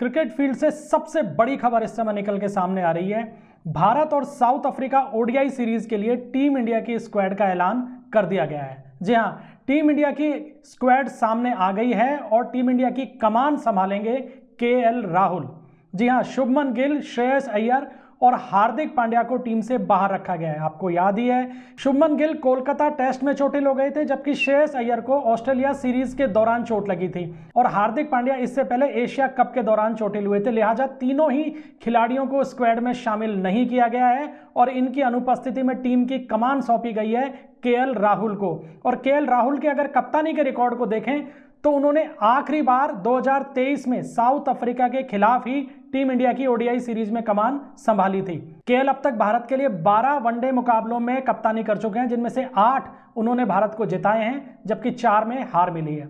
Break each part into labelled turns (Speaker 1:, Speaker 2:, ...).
Speaker 1: Cricket field से सबसे बड़ी खबर इस समय निकल के सामने आ रही है। भारत और साउथ अफ्रीका ओडीआई सीरीज के लिए टीम इंडिया की स्क्वाड का ऐलान कर दिया गया है। जी हां, टीम इंडिया की स्क्वाड सामने आ गई है और टीम इंडिया की कमान संभालेंगे केएल राहुल। जी हां, शुभमन गिल, श्रेयस अय्यर और हार्दिक पांड्या को टीम से बाहर रखा गया है। आपको याद ही है, शुभमन गिल कोलकाता टेस्ट में चोटिल हो गए थे, जबकि श्रेयस अय्यर को ऑस्ट्रेलिया सीरीज के दौरान चोट लगी थी और हार्दिक पांड्या इससे पहले एशिया कप के दौरान चोटिल हुए थे। लिहाजा तीनों ही खिलाड़ियों को स्क्वाड में शामिल नहीं किया गया है और इनकी अनुपस्थिति में टीम की कमान सौंपी गई है केएल राहुल को। और केएल राहुल के अगर कप्तानी के रिकॉर्ड को देखें तो उन्होंने आखिरी बार 2023 में साउथ अफ्रीका के खिलाफ ही टीम इंडिया की ओडीआई सीरीज में कमान संभाली थी। केएल अब तक भारत के लिए 12 वनडे मुकाबलों में कप्तानी कर चुके हैं, जिनमें से 8 उन्होंने भारत को जिताए हैं, जबकि 4 में हार मिली है।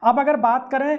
Speaker 1: अब अगर बात करें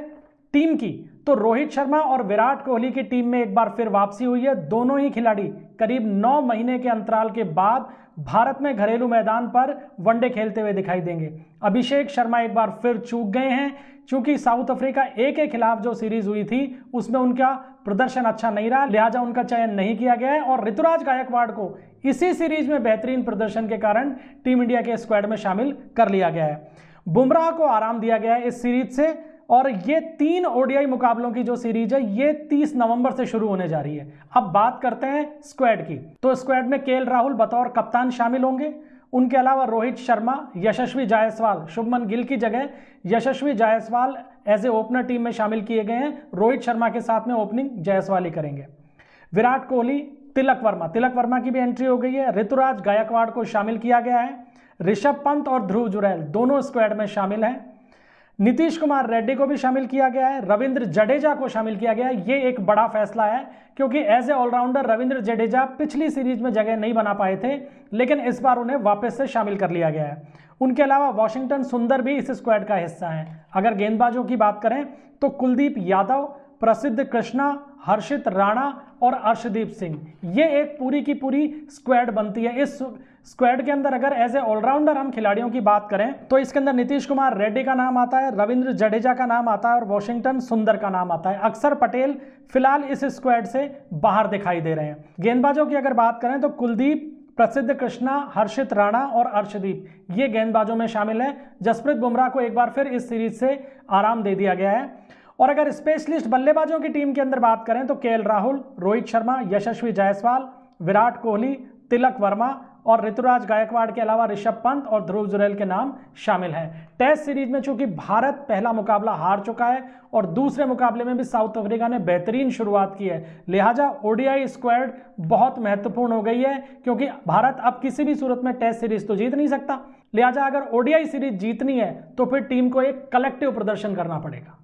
Speaker 1: टीम की, तो रोहित शर्मा और विराट कोहली की टीम में एक बार फिर वापसी हुई है। दोनों ही खिलाड़ी करीब 9 महीने के अंतराल के बाद भारत में घरेलू मैदान पर वनडे खेलते हुए दिखाई देंगे। अभिषेक शर्मा एक बार फिर चूक गए हैं, क्योंकि साउथ अफ्रीका ए के खिलाफ जो सीरीज हुई थी उसमें उनका प्रदर्शन अच्छा नहीं रहा, लिहाजा उनका चयन नहीं किया गया है। और ऋतुराज गायकवाड़ को इसी सीरीज में बेहतरीन प्रदर्शन के कारण टीम इंडिया के स्क्वाड में शामिल कर लिया गया है। बुमराह को आराम दिया गया है इस सीरीज से और ये 3 ओडीआई मुकाबलों की जो सीरीज है ये 30 नवंबर से शुरू होने जा रही है। अब बात करते हैं स्क्वाड की, तो स्क्वाड में केएल राहुल बतौर कप्तान शामिल होंगे। उनके अलावा रोहित शर्मा, यशस्वी जायसवाल, शुभमन गिल की जगह Yashasvi Jaiswal as a opener team में शामिल किए गए हैं। रोहित शर्मा के साथ में ओपनिंग जायसवाल ही करेंगे। विराट कोहली, तिलक वर्मा की भी एंट्री हो गई है। ऋतुराज गायकवाड़ को शामिल किया गया है। ऋषभ पंत और ध्रुव जुरैल दोनों स्क्वाड में शामिल हैं। नीतीश कुमार रेड्डी को भी शामिल किया गया है। रविंद्र जडेजा को शामिल किया गया है। ये एक बड़ा फैसला है, क्योंकि as a all-rounder Ravindra Jadeja पिछली सीरीज में जगह नहीं बना पाए थे, लेकिन इस बार उन्हें वापस से शामिल कर लिया गया है। उनके अलावा वाशिंगटन सुंदर भी इस स्क्वाड का हिस्सा हैं। अगर गेंदबाजों की बात करें तो कुलदीप यादव, प्रसिद्ध कृष्णा, हर्षित राणा और अर्शदीप सिंह, ये एक पूरी की पूरी स्क्वाड बनती है। इस स्क्वाड के अंदर अगर एज ए ऑलराउंडर हम खिलाड़ियों की बात करें तो इसके अंदर नीतीश कुमार रेड्डी का नाम आता है, रविंद्र जडेजा का नाम आता है और वाशिंगटन सुंदर का नाम आता है। अक्षर पटेल फिलहाल इस स्क्वाड से बाहर दिखाई दे रहे हैं। गेंदबाजों की अगर बात करें तो कुलदीप, प्रसिद्ध कृष्णा, हर्षित राणा और अर्शदीप, ये गेंदबाजों में शामिल है। जसप्रीत बुमराह को एक बार फिर इस सीरीज से आराम दे दिया गया है। और अगर स्पेशलिस्ट बल्लेबाजों की टीम के अंदर बात करें तो केएल राहुल, रोहित शर्मा, यशस्वी जायसवाल, विराट कोहली, तिलक वर्मा और ऋतुराज गायकवाड़ के अलावा ऋषभ पंत और ध्रुव जुरैल के नाम शामिल हैं। टेस्ट सीरीज में चूंकि भारत पहला मुकाबला हार चुका है और दूसरे मुकाबले में भी साउथ अफ्रीका ने बेहतरीन शुरुआत की है, लिहाजा ओडीआई स्क्वाड बहुत महत्वपूर्ण हो गई है, क्योंकि भारत अब किसी भी सूरत में टेस्ट सीरीज तो जीत नहीं सकता। लिहाजा अगर ओडीआई सीरीज जीतनी है तो फिर टीम को एक कलेक्टिव प्रदर्शन करना पड़ेगा।